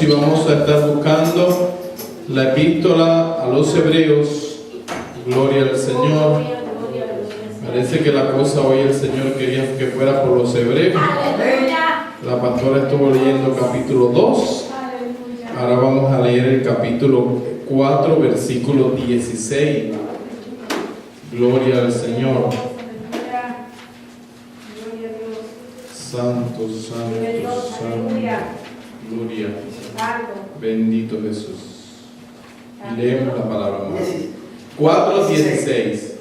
hermanos, y vamos a estar buscando la epístola a los Hebreos. Gloria al Señor. Parece que la cosa hoy el Señor quería que fuera por los Hebreos. La pastora estuvo leyendo capítulo 2. Ahora vamos a leer el capítulo 4, versículo 16. Gloria al Señor. Santo, santo, santo. Gloria. Bendito Jesús. Y leemos la palabra más. 4:16.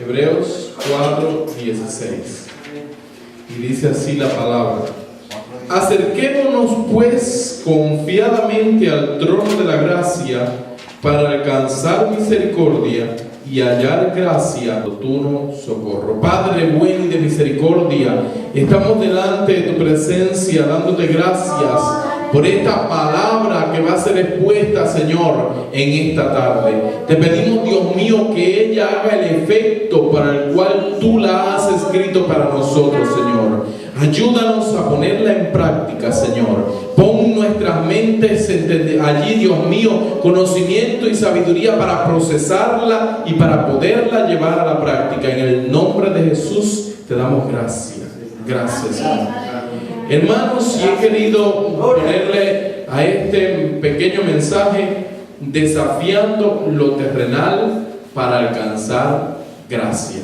Hebreos 4:16. Y dice así la palabra: acerquémonos pues confiadamente al trono de la gracia para alcanzar misericordia y hallar gracia, oportuno socorro. Padre bueno y de misericordia, estamos delante de tu presencia dándote gracias por esta palabra que va a ser expuesta, Señor, en esta tarde. Te pedimos, Dios mío, que ella haga el efecto para el cual tú la has escrito para nosotros, Señor. Ayúdanos a ponerla en práctica, Señor. Pon nuestras mentes allí, Dios mío, conocimiento y sabiduría para procesarla y para poderla llevar a la práctica. En el nombre de Jesús te damos gracias. Gracias, Señor. Hermanos, y he querido ponerle a este pequeño mensaje: desafiando lo terrenal para alcanzar gracia.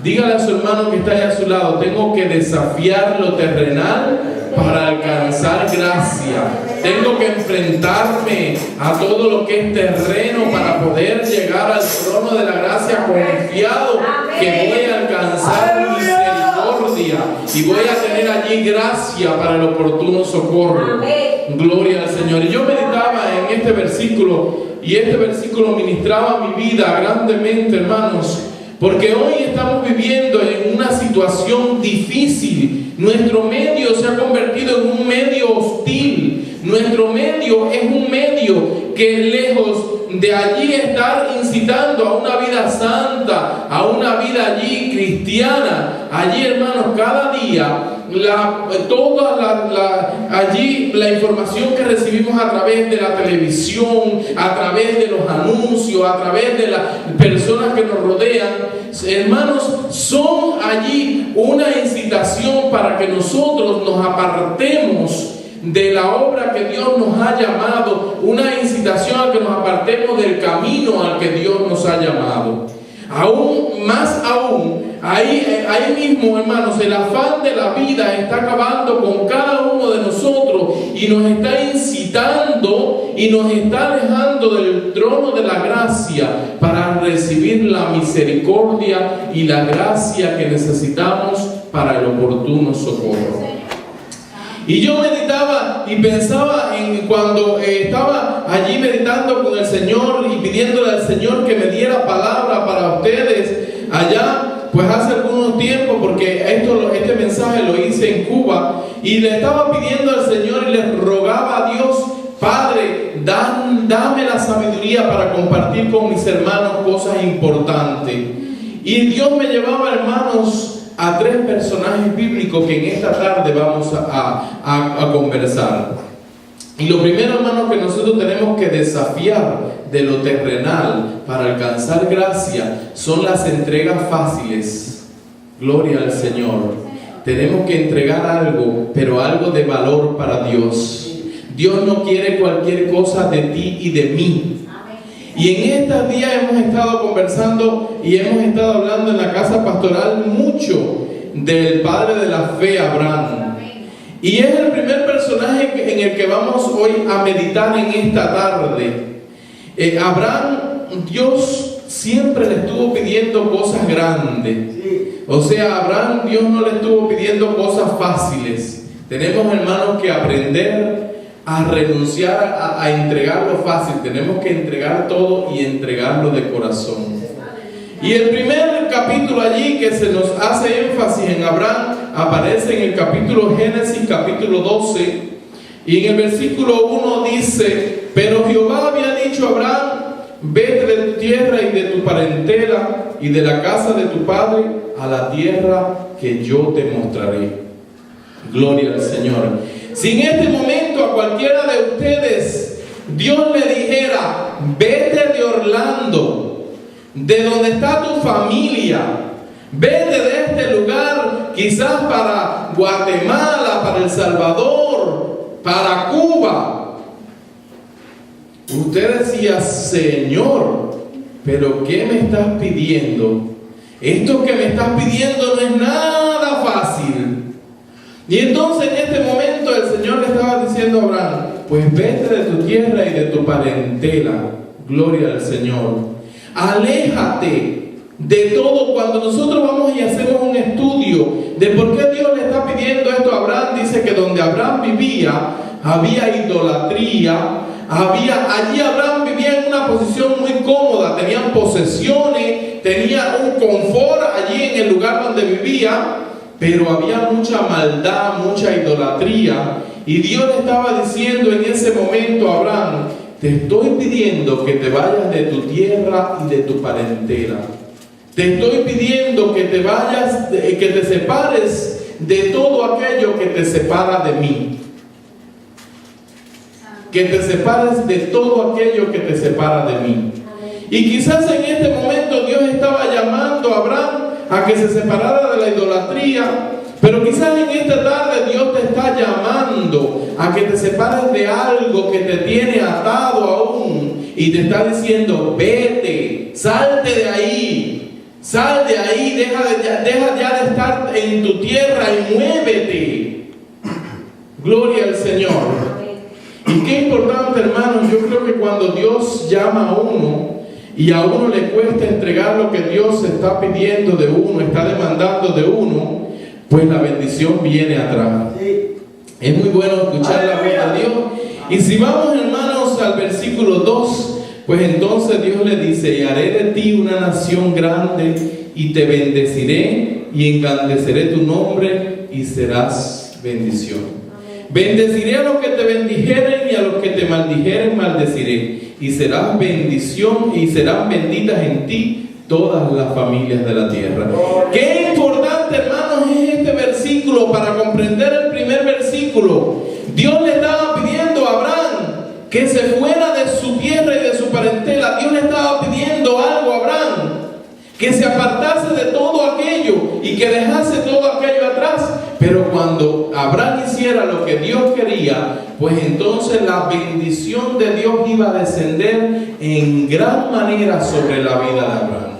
Dígale a su hermano que está ahí a su lado: tengo que desafiar lo terrenal para alcanzar gracia. Tengo que enfrentarme a todo lo que es terreno para poder llegar al trono de la gracia confiado que voy a alcanzar misericordia y voy a tener allí gracia para el oportuno socorro. Gloria al Señor. Y yo meditaba en este versículo, y este versículo ministraba mi vida grandemente, hermanos, porque hoy estamos viviendo en una situación difícil. Nuestro medio se ha convertido en un medio hostil. Nuestro medio es un medio que, lejos de allí estar incitando a una vida santa, a una vida allí cristiana, allí, hermanos, cada día allí la información que recibimos a través de la televisión, a través de los anuncios, a través de las personas que nos rodean, hermanos, son allí una incitación para que nosotros nos apartemos de la obra que Dios nos ha llamado, una incitación a que nos apartemos del camino al que Dios nos ha llamado. Aún más aún, ahí mismo, hermanos, el afán de la vida está acabando con cada uno de nosotros y nos está incitando y nos está alejando del trono de la gracia para recibir la misericordia y la gracia que necesitamos para el oportuno socorro. Y yo meditaba y pensaba en cuando estaba allí meditando con el Señor y pidiéndole al Señor que me diera palabra para ustedes allá, pues hace algunos tiempos, porque este mensaje lo hice en Cuba, y le estaba pidiendo al Señor y le rogaba a Dios: Padre, dame la sabiduría para compartir con mis hermanos cosas importantes. Y Dios me llevaba, hermanos, a tres personajes bíblicos que en esta tarde vamos a conversar. Y lo primero, hermanos, que nosotros tenemos que desafiar de lo terrenal para alcanzar gracia son las entregas fáciles. Gloria al Señor. Tenemos que entregar algo, pero algo de valor para Dios. Dios no quiere cualquier cosa de ti y de mí. Y en estos días hemos estado conversando y hemos estado hablando en la casa pastoral mucho del padre de la fe, Abraham. Y es el primer personaje en el que vamos hoy a meditar en esta tarde. Abraham, Dios siempre le estuvo pidiendo cosas grandes. O sea, Abraham, Dios no le estuvo pidiendo cosas fáciles. Tenemos, hermanos, que aprender a renunciar a entregar lo fácil. Tenemos que entregar todo y entregarlo de corazón. Y el primer capítulo allí que se nos hace énfasis en Abraham aparece en el capítulo Génesis, capítulo 12, y en el versículo 1 dice: pero Jehová había dicho a Abraham: vete de tu tierra y de tu parentela y de la casa de tu padre a la tierra que yo te mostraré. Gloria al Señor. Si en este momento cualquiera de ustedes, Dios le dijera, vete de Orlando, de donde está tu familia, vete de este lugar, quizás para Guatemala, para El Salvador, para Cuba. Usted decía, Señor, ¿pero qué me estás pidiendo? Esto que me estás pidiendo no es nada fácil. Y entonces en este momento el Señor le estaba diciendo a Abraham, pues vete de tu tierra y de tu parentela. Gloria al Señor. Aléjate de todo. Cuando nosotros vamos y hacemos un estudio de por qué Dios le está pidiendo esto a Abraham, dice que donde Abraham vivía había idolatría. Allí Abraham vivía en una posición muy cómoda, tenían posesiones, tenía un confort allí en el lugar donde vivía, pero había mucha maldad, mucha idolatría. Y Dios le estaba diciendo en ese momento a Abraham, te estoy pidiendo que te vayas de tu tierra y de tu parentela. Te estoy pidiendo que te vayas, que te separes de todo aquello que te separa de mí. Que te separes de todo aquello que te separa de mí. Y quizás en este momento Dios estaba llamando a Abraham a que se separara de la idolatría, pero quizás en esta tarde Dios te está llamando a que te separes de algo que te tiene atado aún y te está diciendo, vete, salte de ahí, sal de ahí, deja ya de estar en tu tierra y muévete. Gloria al Señor. Y qué importante, hermanos, yo creo que cuando Dios llama a uno y a uno le cuesta entregar lo que Dios está pidiendo de uno, está demandando de uno, pues la bendición viene atrás. Es muy bueno escuchar la voz de Dios. Y si vamos, hermanos, al versículo 2, pues entonces Dios le dice, y haré de ti una nación grande y te bendeciré y engrandeceré tu nombre y serás bendición. Bendeciré a los que te bendijeren y a los que te maldijeren maldeciré. Y serás bendición y serán benditas en ti todas las familias de la tierra. Qué importante, hermanos, es este versículo para comprender el primer versículo. Dios le estaba pidiendo a Abraham que se fuera de su tierra y de su parentela. Dios le estaba pidiendo algo a Abraham, que se apartase de todo aquello y que dejase todo aquello atrás. Pero cuando Abraham hiciera lo que Dios quería, pues entonces la bendición de Dios iba a descender en gran manera sobre la vida de Abraham.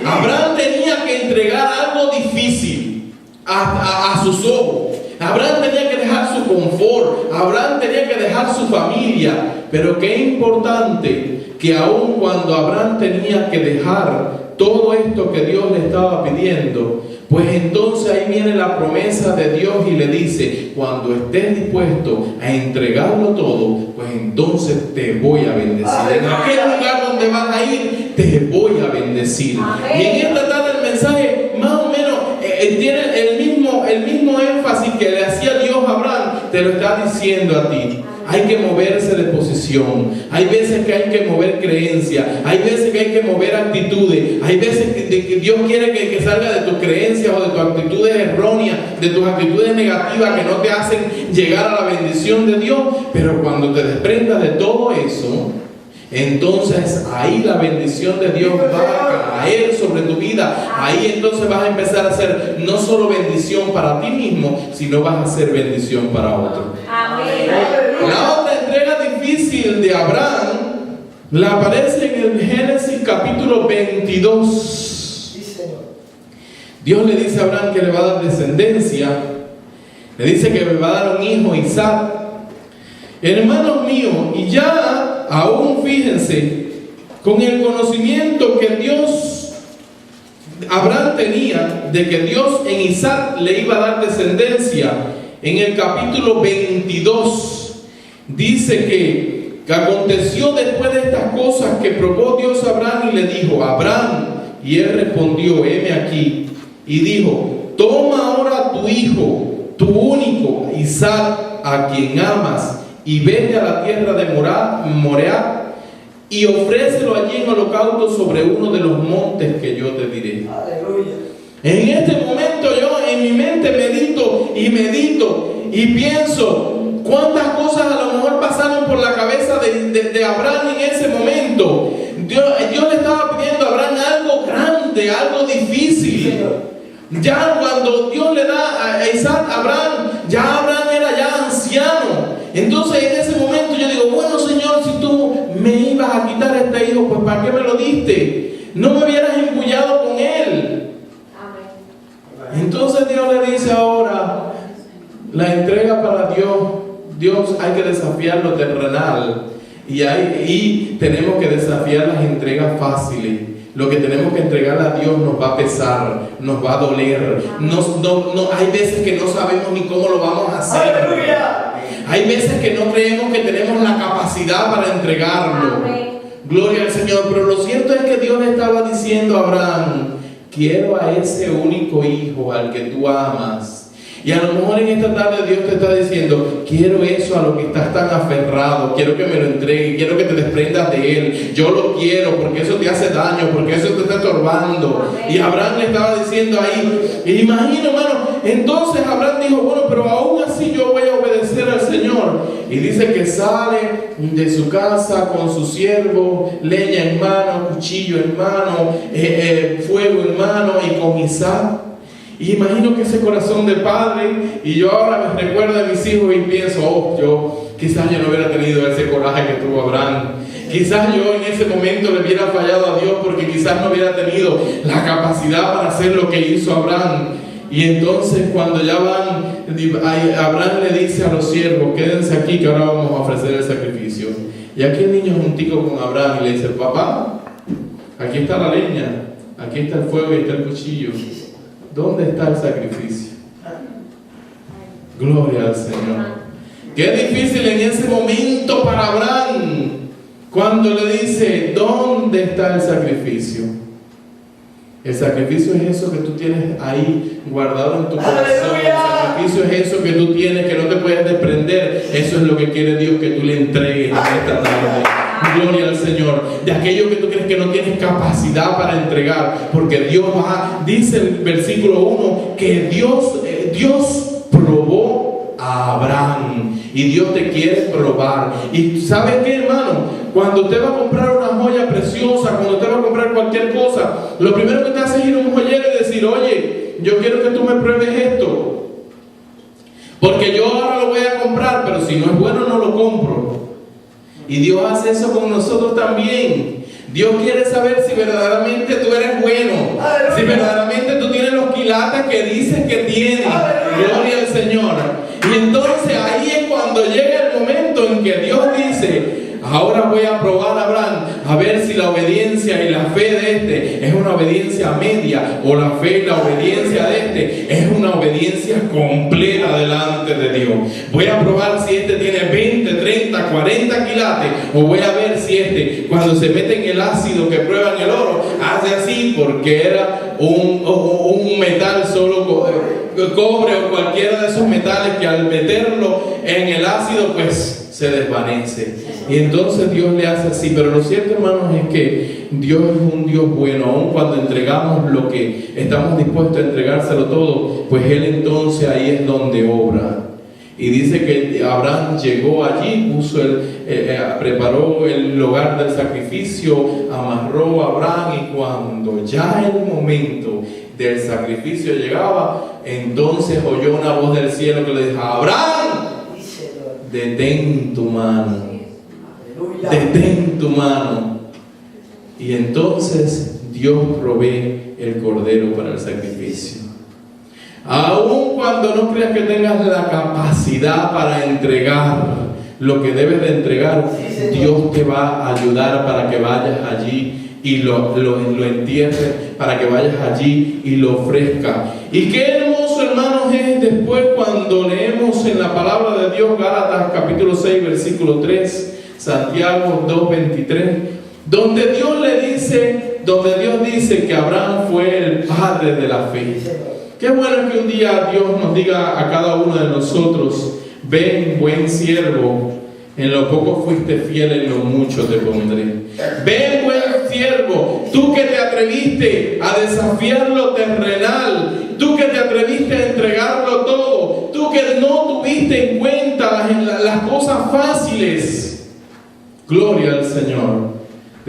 Abraham tenía que entregar algo difícil a sus ojos. Abraham tenía que dejar su confort. Abraham tenía que dejar su familia. Pero qué importante que aun cuando Abraham tenía que dejar todo esto que Dios le estaba pidiendo, pues entonces ahí viene la promesa de Dios y le dice, cuando estés dispuesto a entregarlo todo, pues entonces te voy a bendecir. En aquel lugar donde vas a ir, te voy a bendecir. Y en esta tarde el mensaje más o menos tiene el mismo énfasis que le hacía Dios a Abraham, te lo está diciendo a ti. Hay que moverse de posición. Hay veces que hay que mover creencias. Hay veces que hay que mover actitudes. Hay veces que Dios quiere que salga de tus creencias o de tus actitudes erróneas, de tus actitudes negativas que no te hacen llegar a la bendición de Dios. Pero cuando te desprendas de todo eso, entonces ahí la bendición de Dios va a caer sobre tu vida. Ahí entonces vas a empezar a ser no solo bendición para ti mismo, sino vas a ser bendición para otros. La otra entrega difícil de Abraham la aparece en el Génesis capítulo 22. Dios le dice a Abraham que le va a dar descendencia. Le dice que le va a dar un hijo, Isaac. Hermanos míos, y ya aún fíjense, con el conocimiento que Abraham tenía de que Dios en Isaac le iba a dar descendencia, en el capítulo 22 dice que aconteció después de estas cosas que probó Dios a Abraham y le dijo, Abraham, y él respondió, heme aquí, y dijo, toma ahora tu hijo, tu único, Isaac, a quien amas, y vete a la tierra de Moriah, y ofrécelo allí en holocausto sobre uno de los montes que yo te diré. Aleluya. En este momento yo en mi mente medito y pienso cuántas cosas a lo mejor Ya cuando Dios le da a Isaac a Abraham, ya Abraham era ya anciano. Entonces en ese momento yo digo, bueno Señor, si tú me ibas a quitar a este hijo, pues ¿para qué me lo diste? No me hubieras empullado con él. Entonces Dios le dice ahora, la entrega para Dios hay que desafiar lo terrenal. Y tenemos que desafiar las entregas fáciles. Lo que tenemos que entregar a Dios nos va a pesar, nos va a doler. Hay veces que no sabemos ni cómo lo vamos a hacer. ¡Aleluya! Hay veces que no creemos que tenemos la capacidad para entregarlo. Amén. Gloria al Señor. Pero lo cierto es que Dios le estaba diciendo a Abraham, quiero a ese único hijo al que tú amas. Y a lo mejor en esta tarde Dios te está diciendo, quiero eso a lo que estás tan aferrado, quiero que me lo entregue, quiero que te desprendas de él, yo lo quiero porque eso te hace daño, porque eso te está estorbando. Y Abraham le estaba diciendo ahí, y imagino hermano, entonces Abraham dijo, bueno, pero aún así yo voy a obedecer al Señor. Y dice que sale de su casa con su siervo, leña en mano, cuchillo en mano, fuego en mano, y con Isaac. Y imagino que ese corazón de padre, y yo ahora me recuerdo a mis hijos y pienso, quizás yo no hubiera tenido ese coraje que tuvo Abraham. Quizás yo en ese momento le hubiera fallado a Dios porque quizás no hubiera tenido la capacidad para hacer lo que hizo Abraham. Y entonces cuando ya van, Abraham le dice a los siervos, quédense aquí que ahora vamos a ofrecer el sacrificio. Y aquí el niño juntico con Abraham y le dice, papá, aquí está la leña, aquí está el fuego y está el cuchillo. ¿Dónde está el sacrificio? Gloria al Señor. Qué difícil en ese momento para Abraham cuando le dice, ¿dónde está el sacrificio? El sacrificio es eso que tú tienes ahí guardado en tu corazón. El sacrificio es eso que tú tienes que no te puedes desprender. Eso es lo que quiere Dios que tú le entregues en esta tarde. Gloria al Señor. De aquello que tú crees que no tienes capacidad para entregar, porque Dios dice el versículo 1 que Dios probó a Abraham y Dios te quiere probar. Y ¿sabes qué, hermano? Cuando usted va a comprar una joya preciosa, cuando usted va a comprar cualquier cosa, lo primero que te hace es ir a un joyero y decir, oye, yo quiero que tú me pruebes esto, porque yo ahora lo voy a comprar, pero si no es bueno no lo compro. Y Dios hace eso con nosotros también. Dios quiere saber si verdaderamente tú eres bueno, si verdaderamente tú tienes los quilates que dices que tienes. Gloria al Señor. Y entonces ahí es cuando llega el momento en que Dios dice, ahora voy a probar a Abraham, a ver si la obediencia y la fe de este es una obediencia media, o la fe y la obediencia de este es una obediencia completa delante de Dios. Voy a probar si este tiene 20, 30, 40 quilates, o voy a ver si este, cuando se mete en el ácido que prueba en el oro, hace así porque era un metal solo cobre o cualquiera de esos metales que al meterlo en el ácido pues se desvanece. Y entonces Dios le hace así. Pero lo cierto, hermanos, es que Dios es un Dios bueno. Aun cuando entregamos lo que estamos dispuestos a entregárselo todo, pues Él entonces ahí es donde obra. Y dice que Abraham llegó allí, preparó el lugar del sacrificio, amarró a Abraham, y cuando ya el momento del sacrificio llegaba, entonces oyó una voz del cielo que le dijo, Abraham, detén tu mano, detén tu mano. Y entonces Dios provee el cordero para el sacrificio. Aun cuando no creas que tengas la capacidad para entregar lo que debes de entregar, Dios te va a ayudar para que vayas allí y lo entierres, para que vayas allí y lo ofrezcas. Y qué hermoso, hermanos, es después cuando leemos en la palabra de Dios, Gálatas capítulo 6, versículo 3, Santiago 2:23, donde Dios dice que Abraham fue el padre de la fe. Qué bueno que un día Dios nos diga a cada uno de nosotros, ven, buen siervo, en lo poco fuiste fiel, en lo mucho te pondré. Ven, buen siervo, tú que te atreviste a desafiar lo terrenal, tú que te atreviste a entregarlo todo, tú que no tuviste en cuenta las cosas fáciles. Gloria al Señor.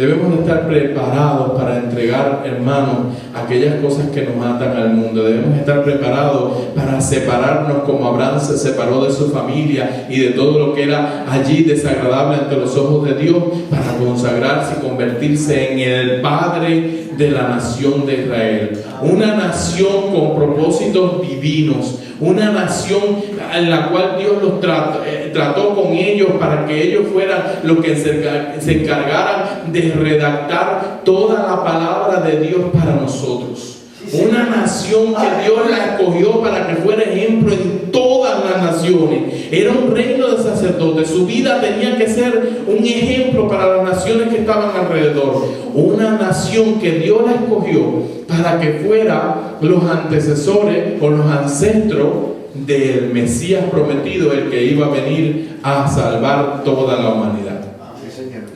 Debemos de estar preparados para entregar, hermanos, aquellas cosas que nos atan al mundo. Debemos estar preparados para separarnos como Abraham se separó de su familia y de todo lo que era allí desagradable ante los ojos de Dios, para consagrarse y convertirse en el padre de la nación de Israel. Una nación con propósitos divinos, una nación en la cual Dios los trató con ellos para que ellos fueran los que se encargaran de redactar toda la palabra de Dios para nosotros. Una nación que Dios la escogió para que fuera ejemplo en todas las naciones. Era un reino de sacerdotes. Su vida tenía que ser un ejemplo para las naciones que estaban alrededor. Una nación que Dios la escogió para que fuera los antecesores o los ancestros del Mesías prometido, el que iba a venir a salvar toda la humanidad.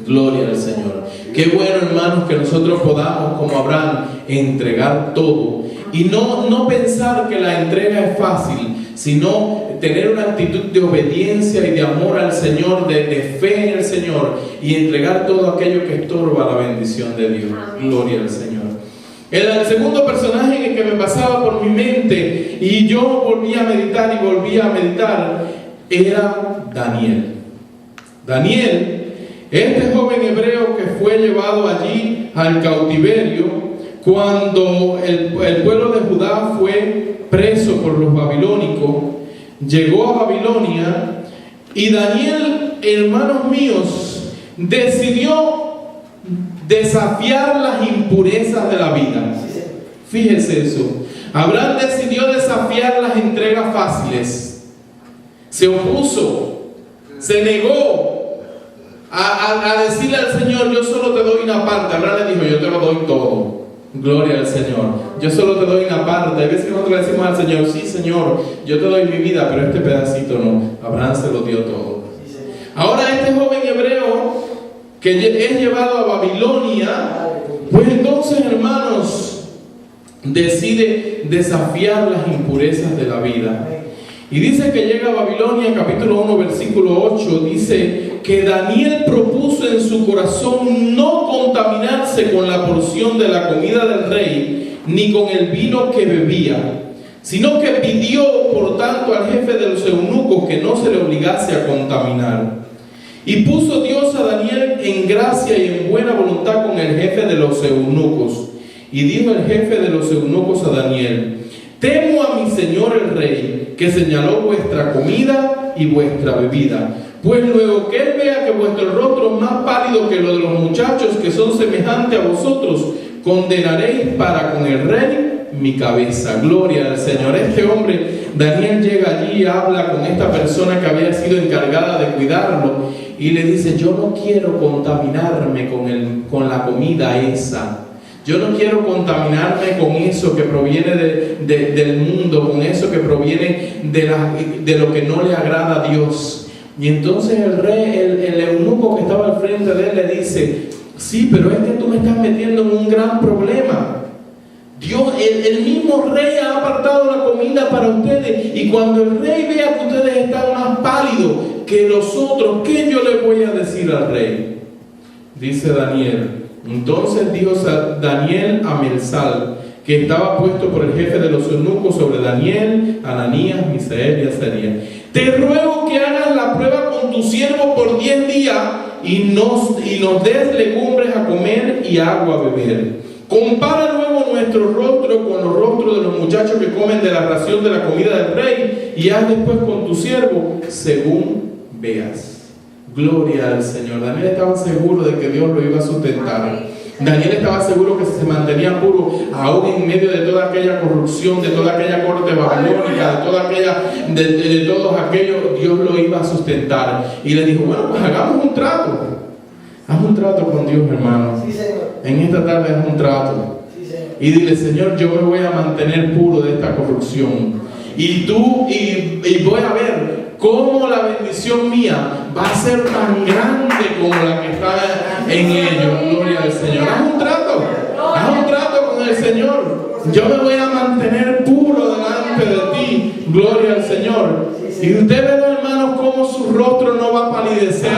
Gloria al Señor. Qué bueno, hermanos, que nosotros podamos, como Abraham, entregar todo. Y no pensar que la entrega es fácil, sino tener una actitud de obediencia y de amor al Señor, de fe en el Señor, y entregar todo aquello que estorba la bendición de Dios. Gloria al Señor. El segundo personaje en el que me pasaba por mi mente y yo volví a meditar era Daniel. Daniel, este joven hebreo que fue llevado allí al cautiverio cuando el pueblo de Judá fue preso por los babilónicos, llegó a Babilonia, y Daniel, hermanos míos, decidió desafiar las impurezas de la vida. Fíjese eso. Abraham decidió desafiar las entregas fáciles. Se opuso, se negó a decirle al Señor: yo solo te doy una parte. Abraham le dijo: yo te lo doy todo. Gloria al Señor. Yo solo te doy una parte. Hay veces que nosotros le decimos al Señor: sí, Señor, yo te doy mi vida, pero este pedacito no. Abraham se lo dio todo. Ahora este joven hebreo que es llevado a Babilonia, pues entonces, hermanos, decide desafiar las impurezas de la vida. Y dice que llega a Babilonia, capítulo 1, versículo 8, dice que Daniel propuso en su corazón no contaminarse con la porción de la comida del rey, ni con el vino que bebía, sino que pidió, por tanto, al jefe de los eunucos que no se le obligase a contaminar. Y puso Dios a Daniel en gracia y en buena voluntad con el jefe de los eunucos. Y dijo el jefe de los eunucos a Daniel: temo a mi señor el rey, que señaló vuestra comida y vuestra bebida. Pues luego que él vea que vuestro rostro es más pálido que lo de los muchachos que son semejantes a vosotros, condenaréis para con el rey mi cabeza. Gloria al Señor. Este hombre, Daniel, llega allí y habla con esta persona que había sido encargada de cuidarlo, y le dice: yo no quiero contaminarme con la comida esa. Yo no quiero contaminarme con eso que proviene del mundo, con eso que proviene de lo que no le agrada a Dios. Y entonces el rey, el eunuco que estaba al frente de él, le dice: sí, pero es que tú me estás metiendo en un gran problema. Dios, el mismo rey ha apartado la comida para ustedes, y cuando el rey vea que ustedes están más pálidos que los otros, ¿qué yo le voy a decir al rey? Dice Daniel: entonces dijo Daniel a Melzal, que estaba puesto por el jefe de los eunucos sobre Daniel, Ananías, Misael y Azarías: te ruego que hagas la prueba con tu siervo por 10 días y nos des legumbres a comer y agua a beber. Compara luego nuestro rostro con los rostros de los muchachos que comen de la ración de la comida del rey, y haz después con tu siervo según veas. Gloria al Señor. Daniel estaba seguro de que Dios lo iba a sustentar. Daniel estaba seguro que si se mantenía puro, aún en medio de toda aquella corrupción, de toda aquella corte babilónica, de todos aquellos, Dios lo iba a sustentar. Y le dijo: bueno, pues hagamos un trato. Haz un trato con Dios, hermano. Sí, Señor. En esta tarde haz un trato. Sí, Señor. Y dile: Señor, yo me voy a mantener puro de esta corrupción. Y voy a ver cómo la bendición mía va a ser tan grande como la que está en ellos. Gloria al Señor. Haz un trato con el Señor. Yo me voy a mantener puro delante de ti. Gloria al Señor. Y usted verá, hermanos, cómo su rostro no va a palidecer.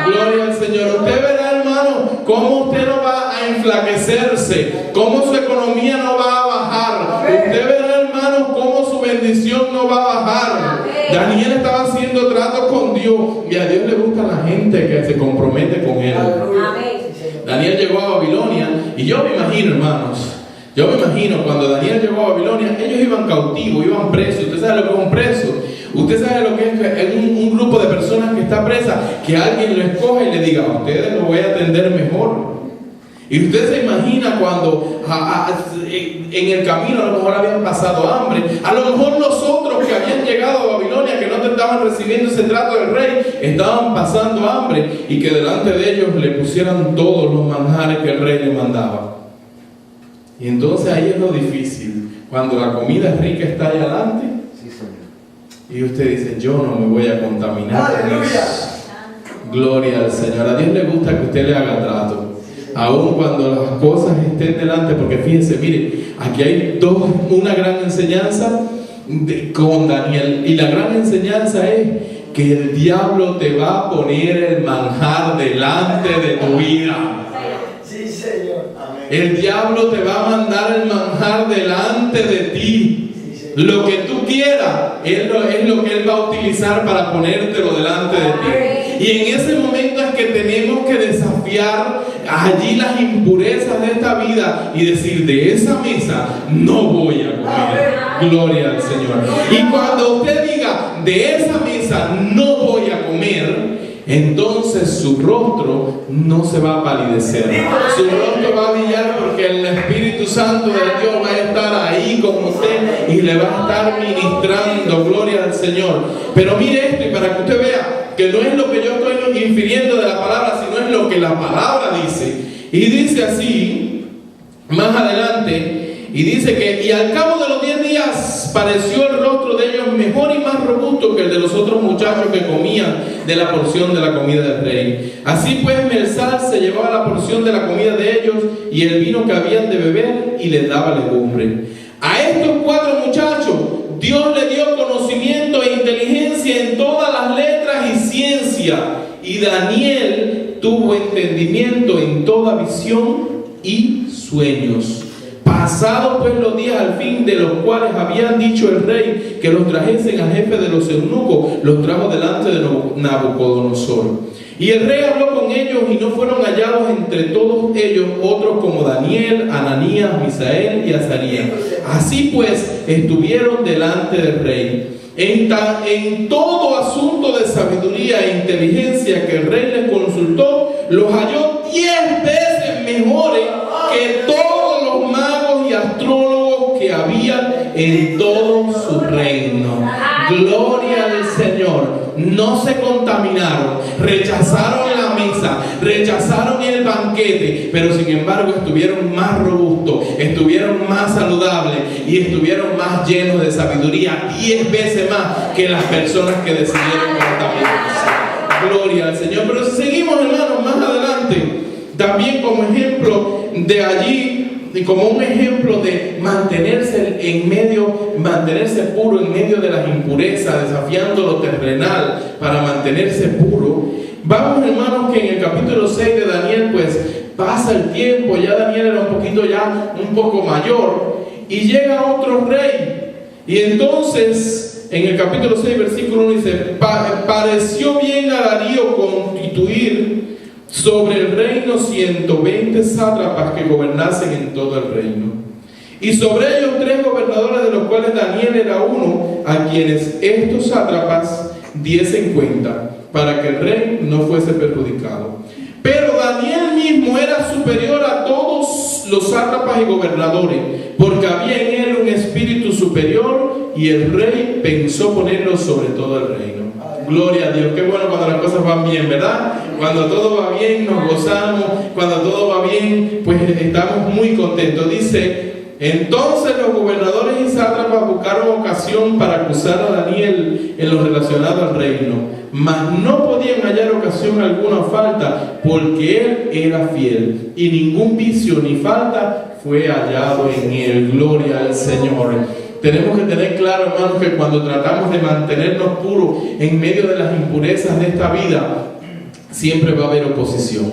Gloria al Señor. Usted verá, hermano, cómo usted no va a enflaquecerse, cómo su economía no va a bajar. Usted verá, hermanos, cómo su bendición no va a bajar. Daniel estaba haciendo tratos con Dios, y a Dios le gusta la gente que se compromete con Él. Daniel llegó a Babilonia, y yo me imagino, hermanos, cuando Daniel llegó a Babilonia, ellos iban cautivos, iban presos. ¿Usted sabe lo que es un preso? Usted sabe lo que es un grupo de personas que está presa, que alguien lo escoge y le diga: a ustedes los voy a atender mejor. Y usted se imagina cuando en el camino a lo mejor habían pasado hambre, a lo mejor los otros que habían llegado a Babilonia, que no te estaban recibiendo ese trato del rey, estaban pasando hambre, y que delante de ellos le pusieran todos los manjares que el rey le mandaba. Y entonces ahí es lo difícil, cuando la comida rica está ahí adelante, y usted dice: yo no me voy a contaminar. Gloria al Señor. A Dios le gusta que usted le haga trato, aun cuando las cosas estén delante, porque fíjense, mire, aquí hay una gran enseñanza con Daniel, y la gran enseñanza es que el diablo te va a poner el manjar delante de tu vida. Sí, Señor. Amén. El diablo te va a mandar el manjar delante de ti. Lo que tú quieras es lo que Él va a utilizar para ponértelo delante de ti. Y en ese momento es que tenemos que desafiar allí las impurezas de esta vida y decir: de esa mesa no voy a comer. Gloria al Señor. Y cuando usted diga: de esa mesa no voy a comer, entonces su rostro no se va a palidecer, su rostro va a brillar, porque el Espíritu Santo de Dios va a estar ahí con usted y le va a estar ministrando. Gloria al Señor. Pero mire esto, y para que usted vea que no es lo que yo estoy infiriendo de la palabra, sino es lo que la palabra dice. Y dice así más adelante, y dice que: y al cabo de los 10 días pareció el rostro de ellos mejor y más robusto que el de los otros muchachos que comían de la porción de la comida del rey. Así pues, Melzar se llevaba la porción de la comida de ellos y el vino que habían de beber, y les daba legumbre. A estos 4 muchachos Dios le dio conocimiento e inteligencia en todas las letras y ciencia, y Daniel tuvo entendimiento en toda visión y sueños. Pasados pues los días al fin, de los cuales habían dicho el rey que los trajesen al jefe de los eunucos, los trajo delante de Nabucodonosor. Y el rey habló con ellos, y no fueron hallados entre todos ellos otros como Daniel, Ananías, Misael y Azarías. Así pues estuvieron delante del rey. En todo asunto de sabiduría e inteligencia que el rey les consultó, los halló 10 veces mejores que todos los magos y astrólogos que habían en todo su reino. Gloria al Señor. No se contaminaron, rechazaron la mesa, rechazaron el banquete, pero sin embargo estuvieron más robustos, estuvieron más saludables y estuvieron más llenos de sabiduría, 10 veces más que las personas que decidieron contaminarse. Gloria al Señor. Pero si seguimos, hermanos, más adelante, también como ejemplo de allí, y como un ejemplo de mantenerse puro en medio de las impurezas, desafiando lo terrenal para mantenerse puro, vamos, hermanos, que en el capítulo 6 de Daniel, pues pasa el tiempo, ya Daniel era un poco mayor, y llega otro rey, y entonces en el capítulo 6 versículo 1 dice: pareció bien a Darío constituir sobre el reino 120 sátrapas que gobernasen en todo el reino, y sobre ellos 3 gobernadores, de los cuales Daniel era uno, a quienes estos sátrapas diesen cuenta, para que el rey no fuese perjudicado. Pero Daniel mismo era superior a todos los sátrapas y gobernadores, porque había en él un espíritu superior, y el rey pensó ponerlo sobre todo el reino. Gloria a Dios. Qué bueno cuando las cosas van bien, ¿verdad? Cuando todo va bien nos gozamos, cuando todo va bien pues estamos muy contentos. Dice: entonces los gobernadores y sátrapas buscaron ocasión para acusar a Daniel en lo relacionado al reino, mas no podían hallar ocasión alguna o falta, porque él era fiel, y ningún vicio ni falta fue hallado en él. Gloria al Señor. Tenemos que tener claro, hermanos, que cuando tratamos de mantenernos puros en medio de las impurezas de esta vida, siempre va a haber oposición.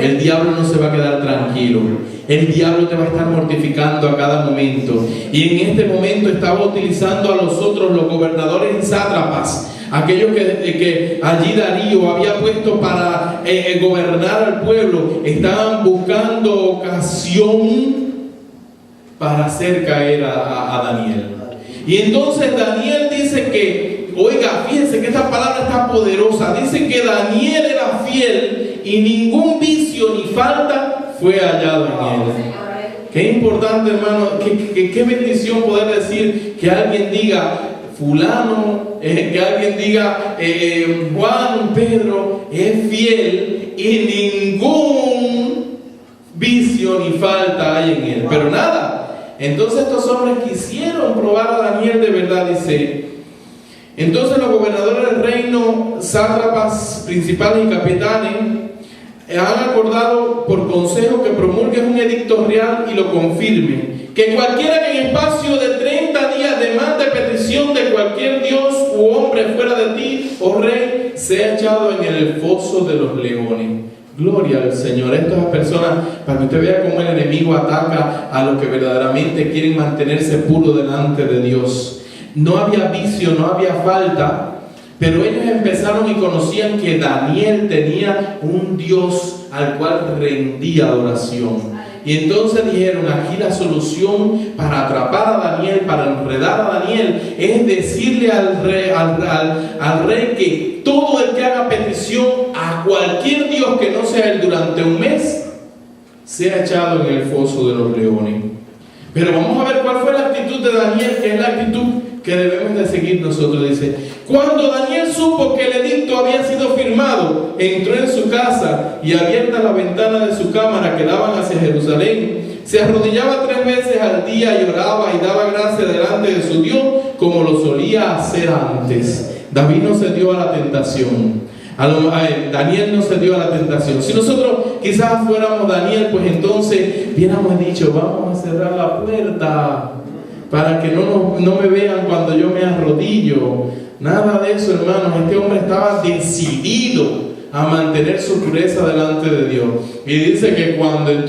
el diablo no se va a quedar tranquilo. El diablo te va a estar mortificando a cada momento. Y en este momento estaba utilizando a los otros, los gobernadores y sátrapas, aquellos que allí Darío había puesto para gobernar al pueblo. Estaban buscando ocasión para hacer caer a Daniel. Y entonces Daniel dice que, oiga, fíjense que esta palabra está poderosa. Dice que Daniel era fiel y ningún vicio ni falta fue hallado en él. Qué importante, hermano, qué bendición poder decir que alguien diga fulano, que alguien diga Juan, Pedro es fiel y ningún vicio ni falta hay en él. Pero nada, entonces estos hombres quisieron probar a Daniel de verdad, dice. Entonces los gobernadores del reino, sátrapas, principales y capitanes han acordado por consejo que promulguen un edicto real y lo confirmen, que cualquiera que en espacio de 30 días demande petición de cualquier dios u hombre fuera de ti, oh rey, sea echado en el foso de los leones. Gloria al Señor. Estas personas, para que usted vea cómo el enemigo ataca a los que verdaderamente quieren mantenerse puros delante de Dios. No había vicio, no había falta, pero ellos empezaron y conocían que Daniel tenía un Dios al cual rendía adoración. Y entonces dijeron, aquí la solución para atrapar a Daniel, para enredar a Daniel, es decirle al rey que todo el que haga petición a cualquier Dios que no sea él durante un mes, sea echado en el foso de los leones. Pero vamos a ver cuál fue la actitud de Daniel, que es la actitud que debemos de seguir nosotros. Dice, cuando Daniel supo que el edicto había sido firmado, entró en su casa y abierta la ventana de su cámara que daban hacia Jerusalén, se arrodillaba 3 veces al día y oraba y daba gracia delante de su Dios como lo solía hacer antes. David no se dio a la tentación. Daniel no se dio a la tentación. Si nosotros quizás fuéramos Daniel, pues entonces hubiéramos dicho, vamos a cerrar la puerta para que no me vean cuando yo me arrodillo. Nada de eso, hermanos. Este hombre estaba decidido a mantener su pureza delante de Dios. Y dice que cuando él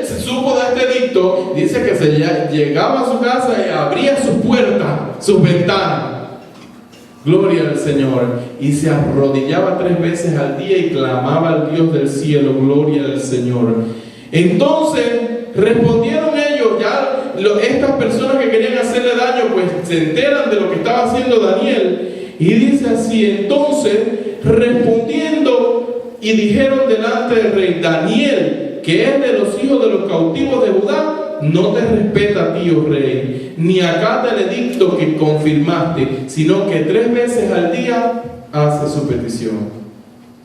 se supo de este edicto, dice que llegaba a su casa y abría sus puertas, sus ventanas. Gloria al Señor. Y se arrodillaba 3 veces al día y clamaba al Dios del cielo. Gloria al Señor. Entonces respondieron ellos, estas personas que querían hacerle daño, pues se enteran de lo que estaba haciendo Daniel. Y dice así, entonces respondiendo y dijeron delante del rey, Daniel, que es de los hijos de los cautivos de Judá, no te respeta a ti, oh rey, ni acata el edicto que confirmaste, sino que 3 veces al día hace su petición.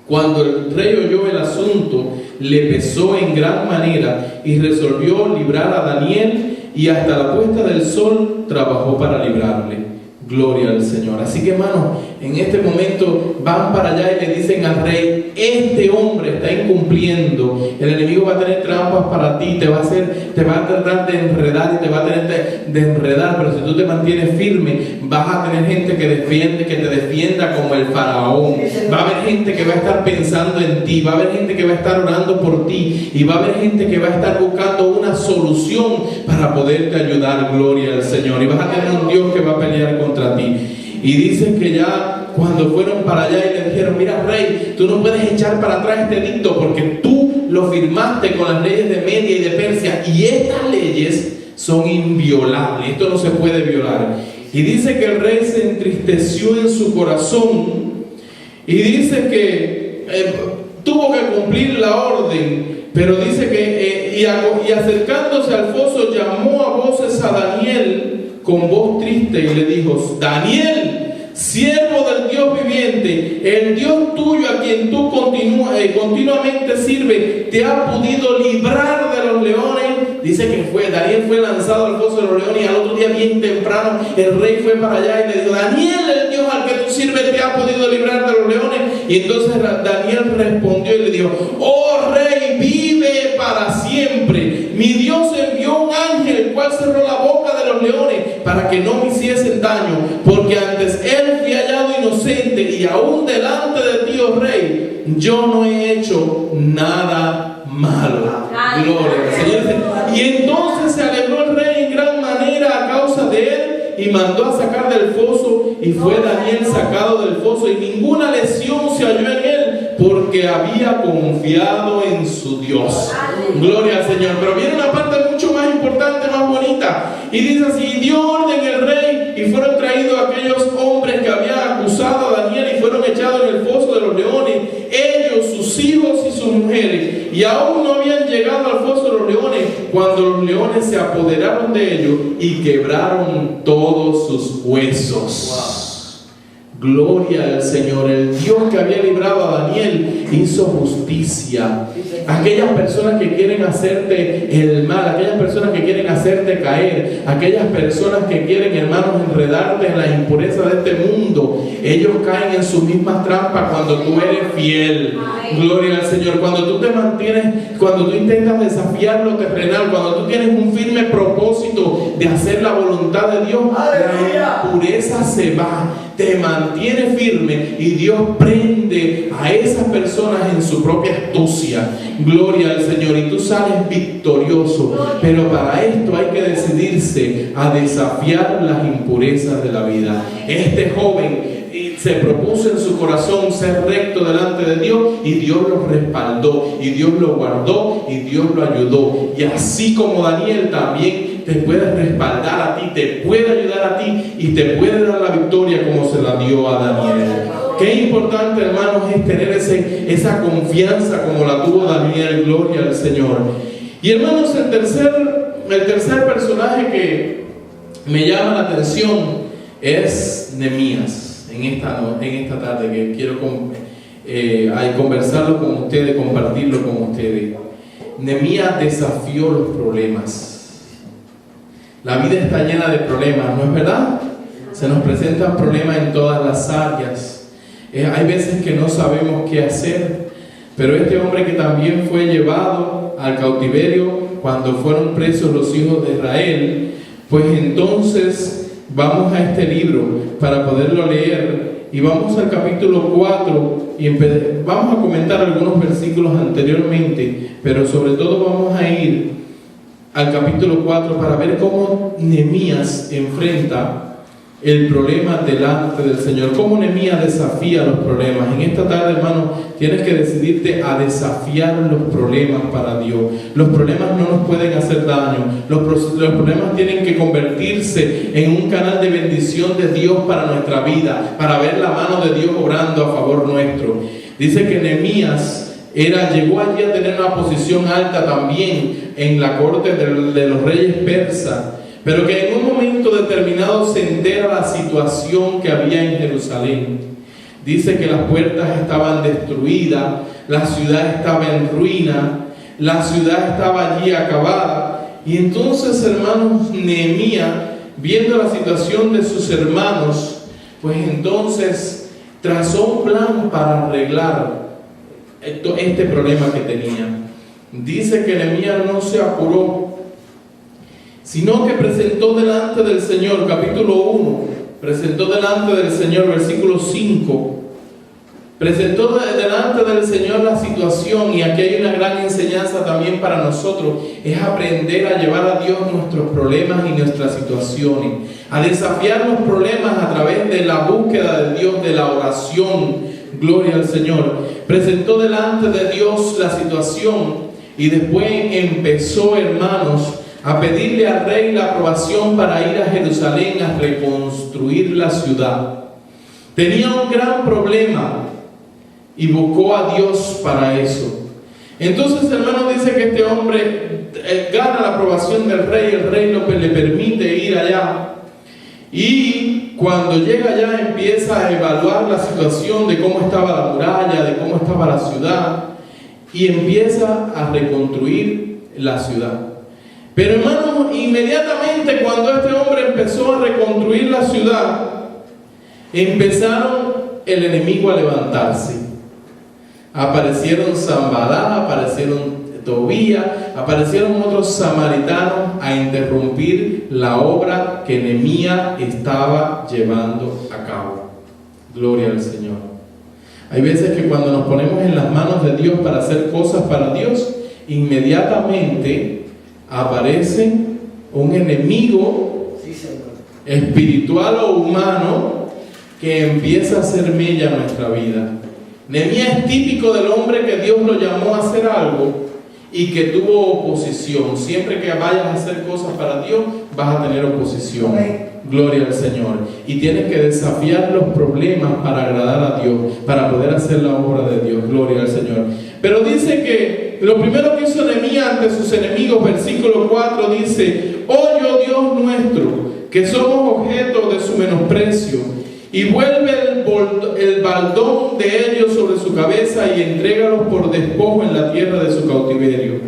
Cuando el rey oyó el asunto, le pesó en gran manera y resolvió librar a Daniel, y hasta la puesta del sol trabajó para librarle. Gloria al Señor. Así que, hermanos, en este momento van para allá y le dicen al rey, este hombre está incumpliendo, el enemigo va a tener trampas para ti, te va a tratar de enredar y te va a tener de enredar, pero si tú te mantienes firme, vas a tener gente que te defienda como el faraón. Va a haber gente que va a estar pensando en ti, va a haber gente que va a estar orando por ti, y va a haber gente que va a estar buscando una solución para poderte ayudar. Gloria al Señor. Y vas a tener un Dios que va a pelear contra ti. Y dicen que ya cuando fueron para allá y le dijeron, mira rey, tú no puedes echar para atrás este edicto porque tú lo firmaste con las leyes de Media y de Persia, y estas leyes son inviolables, esto no se puede violar. Y dice que el rey se entristeció en su corazón, y dice que tuvo que cumplir la orden, pero dice que y acercándose al foso llamó a voces a Daniel con voz triste y le dijo, Daniel, siervo del Dios viviente, el Dios tuyo a quien tú continuamente sirves, te ha podido librar de los leones. Dice que Daniel fue lanzado al foso de los leones, y al otro día bien temprano el rey fue para allá y le dijo, Daniel, el Dios al que tú sirves te ha podido librar de los leones. Y entonces Daniel respondió y le dijo, oh rey, vive para siempre. Mi Dios envió un ángel, el cual cerró la boca de los leones para que no me hiciesen daño, porque antes él fui hallado inocente, y aún delante de ti, oh rey, yo no he hecho nada malo. Gloria al Señor. Y entonces se alegró el rey en gran manera a causa de él, y mandó a sacar del foso, y fue Daniel sacado del foso, y ninguna lesión se halló en él, porque había confiado en su Dios. Gloria al Señor. Pero viene una parte mucho más importante, más bonita, y dice así: y dio orden el rey, y fueron traídos aquellos hombres que habían acusado a Daniel, y fueron echados en el foso de los leones, ellos, sus hijos y sus mujeres, y aún no habían llegado al foso de los leones, cuando los leones se apoderaron de ellos y quebraron todos sus huesos. Gloria al Señor. El Dios que había librado a Daniel hizo justicia. Aquellas personas que quieren hacerte el mal, aquellas personas que quieren hacerte caer, aquellas personas que quieren, hermanos, enredarte en la impureza de este mundo, ellos caen en sus mismas trampas cuando tú eres fiel. Gloria al Señor. Cuando tú te mantienes, cuando tú intentas desafiar lo terrenal, cuando tú tienes un firme propósito de hacer la voluntad de Dios, la impureza se va, te mantiene firme, y Dios prende a esas personas en su propia astucia. Gloria al Señor. Y tú sales victorioso. Pero para esto hay que decidirse a desafiar las impurezas de la vida. Este joven se propuso en su corazón ser recto delante de Dios, y Dios lo respaldó, y Dios lo guardó, y Dios lo ayudó. Y así como Daniel también te puede respaldar a ti, te puede ayudar a ti, y te puede dar la victoria como se la dio a Daniel. Qué importante, hermanos, es tener esa confianza como la tuvo Daniel. Gloria al Señor. Y hermanos, el tercer personaje que me llama la atención es Nehemías. En esta tarde que quiero conversarlo con ustedes, compartirlo con ustedes. Nehemías desafió los problemas. La vida está llena de problemas, ¿no es verdad? Se nos presentan problemas en todas las áreas. Hay veces que no sabemos qué hacer, pero este hombre que también fue llevado al cautiverio cuando fueron presos los hijos de Israel, pues entonces vamos a este libro para poderlo leer, y vamos al capítulo 4 y vamos a comentar algunos versículos anteriormente, pero sobre todo vamos a ir al capítulo 4 para ver cómo Nehemías enfrenta el problema delante del Señor, cómo Nehemías desafía los problemas. En esta tarde, hermano, tienes que decidirte a desafiar los problemas para Dios. Los problemas no nos pueden hacer daño. Los problemas tienen que convertirse en un canal de bendición de Dios para nuestra vida, para ver la mano de Dios obrando a favor nuestro. Dice que Nehemías llegó allí a tener una posición alta también en la corte de los reyes persas, pero que en un momento determinado se entera la situación que había en Jerusalén. Dice que las puertas estaban destruidas, la ciudad estaba en ruina, la ciudad estaba allí acabada. Y entonces, hermanos, Nehemías, viendo la situación de sus hermanos, pues entonces trazó un plan para arreglar este problema que tenía. Dice que Nehemías no se apuró, sino que presentó delante del Señor, capítulo 1, presentó delante del Señor, versículo 5, presentó delante del Señor la situación. Y aquí hay una gran enseñanza también para nosotros, es aprender a llevar a Dios nuestros problemas y nuestras situaciones, a desafiar los problemas a través de la búsqueda de Dios, de la oración. Gloria al Señor. Presentó delante de Dios la situación, y después empezó, hermanos, a pedirle al rey la aprobación para ir a Jerusalén a reconstruir la ciudad. Tenía un gran problema y buscó a Dios para eso. Entonces, hermano, dice que este hombre gana la aprobación del rey. El rey le permite ir allá, y cuando llega allá empieza a evaluar la situación de cómo estaba la muralla, de cómo estaba la ciudad, y empieza a reconstruir la ciudad. Pero, hermanos, inmediatamente cuando este hombre empezó a reconstruir la ciudad, empezaron el enemigo a levantarse. Aparecieron Sanballat, aparecieron Tobías, aparecieron otros samaritanos a interrumpir la obra que Nehemías estaba llevando a cabo. Gloria al Señor. Hay veces que cuando nos ponemos en las manos de Dios para hacer cosas para Dios, inmediatamente aparece un enemigo espiritual o humano que empieza a hacer mella en nuestra vida. Nehemías es típico del hombre que Dios lo llamó a hacer algo y que tuvo oposición. Siempre que vayas a hacer cosas para Dios, vas a tener oposición. Gloria al Señor. Y tienes que desafiar los problemas para agradar a Dios, para poder hacer la obra de Dios. Gloria al Señor. Pero dice que lo primero que hizo Nehemías ante sus enemigos, versículo 4, dice: oye, oh Dios nuestro, que somos objeto de su menosprecio, y vuelve el baldón de ellos sobre su cabeza y entrégalos por despojo en la tierra de su cautiverio.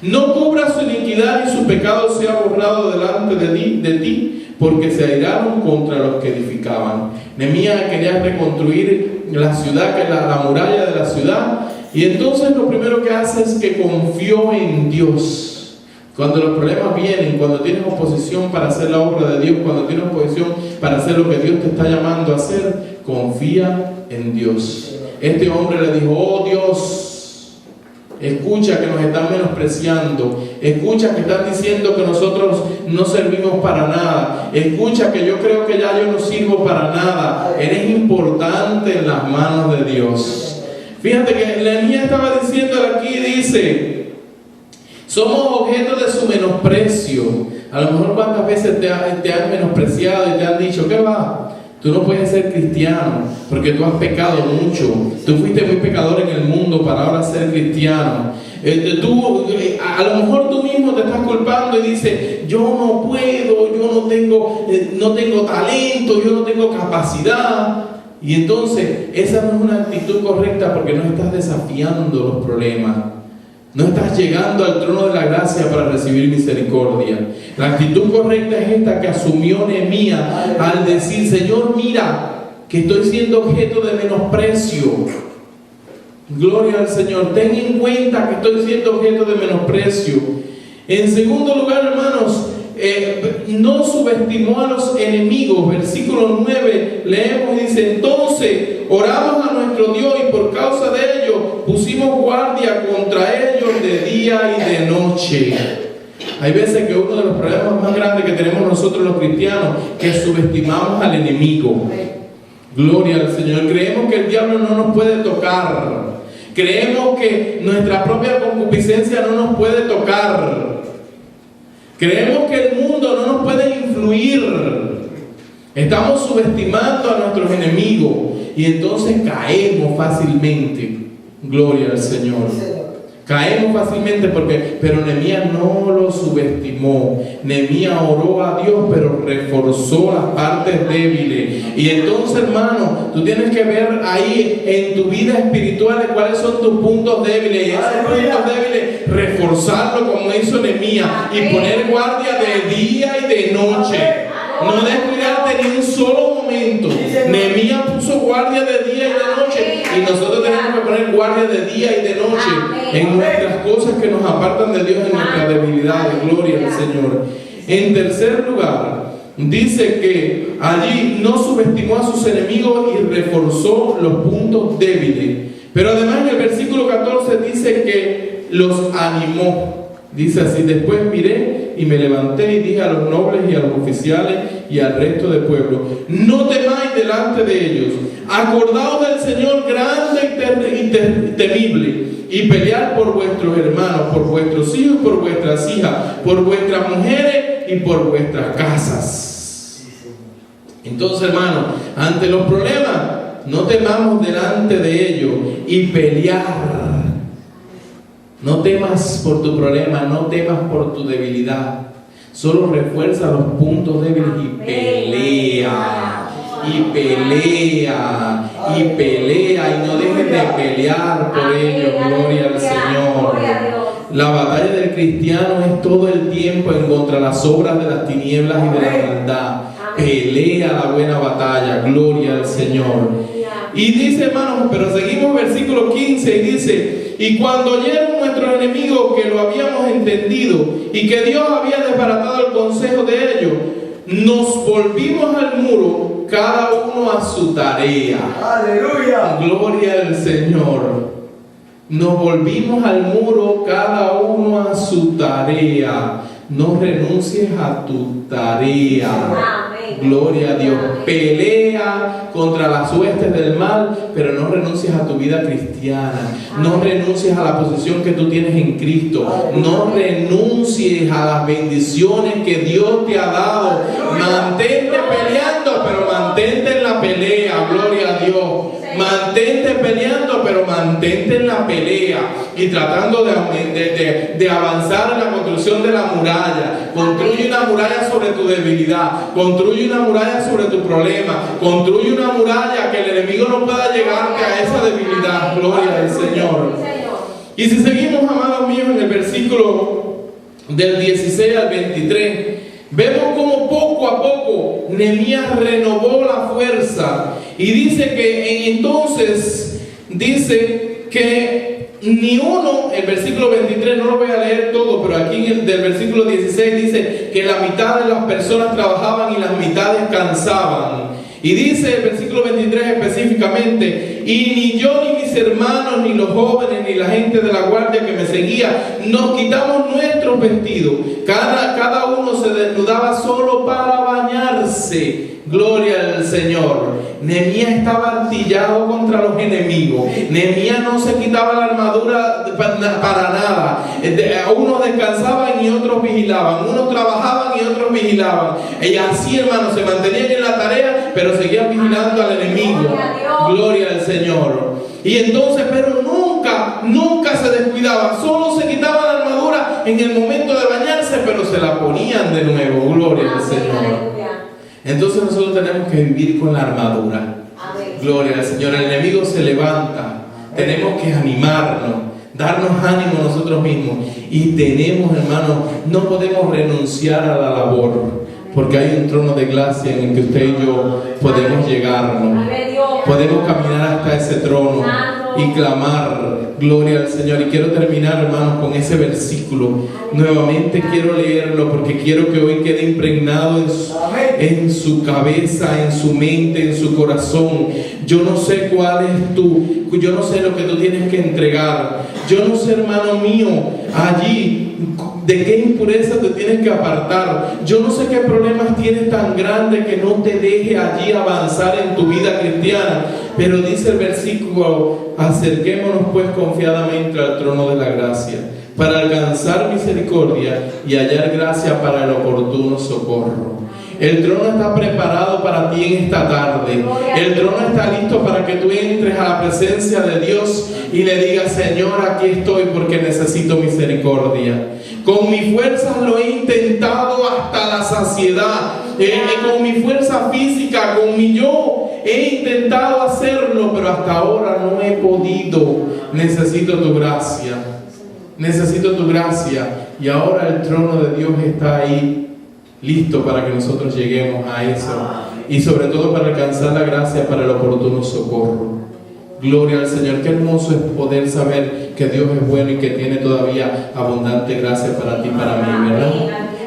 No cubra su iniquidad y su pecado sea borrado delante de ti, porque se airaron contra los que edificaban. Nehemías quería reconstruir la ciudad, que la muralla de la ciudad, y entonces lo primero que hace es que confió en Dios. Cuando los problemas vienen, cuando tienes oposición para hacer la obra de Dios, cuando tienes oposición para hacer lo que Dios te está llamando a hacer, confía en Dios. Este hombre le dijo: oh Dios, escucha que nos están menospreciando, escucha que están diciendo que nosotros no servimos para nada, escucha que yo creo que ya yo no sirvo para nada. Eres importante en las manos de Dios. Fíjate que Nehemías estaba diciendo aquí, dice: somos objeto de su menosprecio. A lo mejor cuántas veces te han menospreciado y te han dicho: ¿qué va? Tú no puedes ser cristiano porque tú has pecado mucho. Tú fuiste muy pecador en el mundo para ahora ser cristiano. A lo mejor tú mismo te estás culpando y dices: yo no puedo, yo no tengo talento, yo no tengo capacidad. Y entonces esa no es una actitud correcta, porque no estás desafiando los problemas. No estás llegando al trono de la gracia para recibir misericordia. La actitud correcta es esta que asumió Nehemías al decir: Señor, mira que estoy siendo objeto de menosprecio. Gloria al Señor. Ten en cuenta que estoy siendo objeto de menosprecio. En segundo lugar, hermanos, no subestimó a los enemigos. Versículo 9 leemos y dice: entonces oramos a nuestro Dios y por causa de ello pusimos guardia contra ellos de día y de noche. Hay veces que uno de los problemas más grandes que tenemos nosotros los cristianos es que subestimamos al enemigo. Gloria al Señor. Creemos que el diablo no nos puede tocar. Creemos que nuestra propia concupiscencia no nos puede tocar. Creemos que el mundo no nos puede influir. Estamos subestimando a nuestros enemigos y entonces caemos fácilmente. Gloria al Señor. Caemos fácilmente pero Nehemías no lo subestimó. Nehemías oró a Dios, pero reforzó las partes débiles. Y entonces, hermano, tú tienes que ver ahí en tu vida espiritual cuáles son tus puntos débiles. Y esos puntos débiles, reforzarlo como hizo Nehemías y poner guardia de día y de noche. No descuidarte ni un solo momento. Nehemías puso guardia de día y de noche, y nosotros tenemos que poner guardia de día y de noche en nuestras cosas que nos apartan de Dios, en nuestra debilidad. Gloria al Señor. En tercer lugar, dice que allí no subestimó a sus enemigos y reforzó los puntos débiles. Pero además en el versículo 14 dice que los animó. Dice así: después miré y me levanté y dije a los nobles y a los oficiales y al resto del pueblo: no temáis delante de ellos, acordaos del Señor grande y temible, y pelead por vuestros hermanos, por vuestros hijos, por vuestras hijas, por vuestras mujeres y por vuestras casas. Entonces, hermano, ante los problemas, no temamos delante de ellos y pelear. No temas por tu problema, no temas por tu debilidad. Solo refuerza los puntos débiles y pelea. Y pelea. Y pelea. Y no dejes de pelear por ellos. Gloria al Señor. La batalla del cristiano es todo el tiempo en contra de las obras de las tinieblas y de la maldad. Pelea la buena batalla. Gloria al Señor. Y dice, hermanos, pero seguimos versículo 15 y dice: y cuando oyeron nuestros enemigos que lo habíamos entendido y que Dios había desbaratado el consejo de ellos, nos volvimos al muro cada uno a su tarea. Aleluya. Gloria al Señor. Nos volvimos al muro, cada uno a su tarea. No renuncies a tu tarea. Amén. Gloria a Dios. Amén. Pelea contra las huestes del mal, pero no renuncies a tu vida cristiana. No renuncies a la posición que tú tienes en Cristo. No renuncies a las bendiciones que Dios te ha dado. Mantente peleando, pero mantente en la pelea. Gloria a Dios. Mantente peleando, pero mantente en la pelea y tratando de avanzar en la construcción de la muralla. Construye una muralla sobre tu debilidad, construye una muralla sobre tu problema, construye una muralla que el enemigo no pueda llegarte a esa debilidad. Gloria al Señor. Y si seguimos, amados míos, en el versículo del 16 al 23, vemos cómo poco a poco Nehemías renovó la fuerza y dice que entonces dice que ni uno, el versículo 23 no lo voy a leer todo, pero aquí del versículo 16 dice que la mitad de las personas trabajaban y las mitades cansaban. Y dice el versículo 23 específicamente: y ni yo, ni mis hermanos, ni los jóvenes, ni la gente de la guardia que me seguía, nos quitamos nuestros vestidos. Cada uno se desnudaba solo para bañarse. Gloria al Señor. Nehemías estaba artillado contra los enemigos. Nehemías no se quitaba la armadura para nada. Unos descansaban y otros vigilaban. Unos trabajaban y otros vigilaban. Y así, hermanos, se mantenían en la tarea, pero seguían vigilando al enemigo. Gloria al Señor. Y entonces, pero nunca se descuidaban. Solo se quitaban la armadura en el momento de bañarse, pero se la ponían de nuevo. Gloria al Señor. Entonces nosotros tenemos que vivir con la armadura. Amén. Gloria al Señor. El enemigo se levanta. Tenemos que animarnos, darnos ánimo nosotros mismos. Y tenemos, hermanos, no podemos renunciar a la labor, porque hay un trono de gracia en el que usted y yo podemos llegarnos. Podemos caminar hasta ese trono y clamar gloria al Señor. Y quiero terminar, hermanos, con ese versículo. Nuevamente quiero leerlo porque quiero que hoy quede impregnado en su cabeza, en su mente, en su corazón. Yo no sé cuál es yo no sé lo que tú tienes que entregar. Yo no sé, hermano mío, allí de qué impureza te tienes que apartar. Yo no sé qué problemas tienes tan grandes que no te deje allí avanzar en tu vida cristiana. Pero dice el versículo: acerquémonos pues confiadamente al trono de la gracia, para alcanzar misericordia y hallar gracia para el oportuno socorro. El trono está preparado para ti en esta tarde. El trono está listo para que tú entres a la presencia de Dios y le digas: Señor, aquí estoy porque necesito misericordia. Con mi fuerza lo he intentado hasta la saciedad. Con mi fuerza física, con mi yo, he intentado hacerlo, pero hasta ahora no he podido. Necesito tu gracia. Necesito tu gracia. Y ahora el trono de Dios está ahí, listo para que nosotros lleguemos a eso. Y sobre todo para alcanzar la gracia para el oportuno socorro. Gloria al Señor. Qué hermoso es poder saber que Dios es bueno y que tiene todavía abundante gracia para ti y para mí, ¿verdad?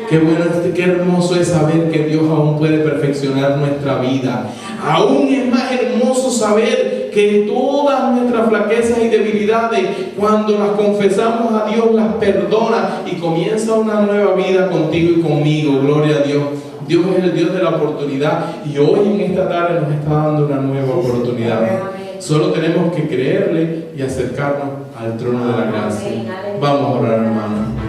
Qué bueno, qué hermoso es saber que Dios aún puede perfeccionar nuestra vida. Aún es más hermoso saber que todas nuestras flaquezas y debilidades, cuando las confesamos a Dios, las perdona y comienza una nueva vida contigo y conmigo. Gloria a Dios. Dios es el Dios de la oportunidad y hoy en esta tarde nos está dando una nueva oportunidad. Solo tenemos que creerle y acercarnos al trono de la gracia. Vamos a orar, hermano.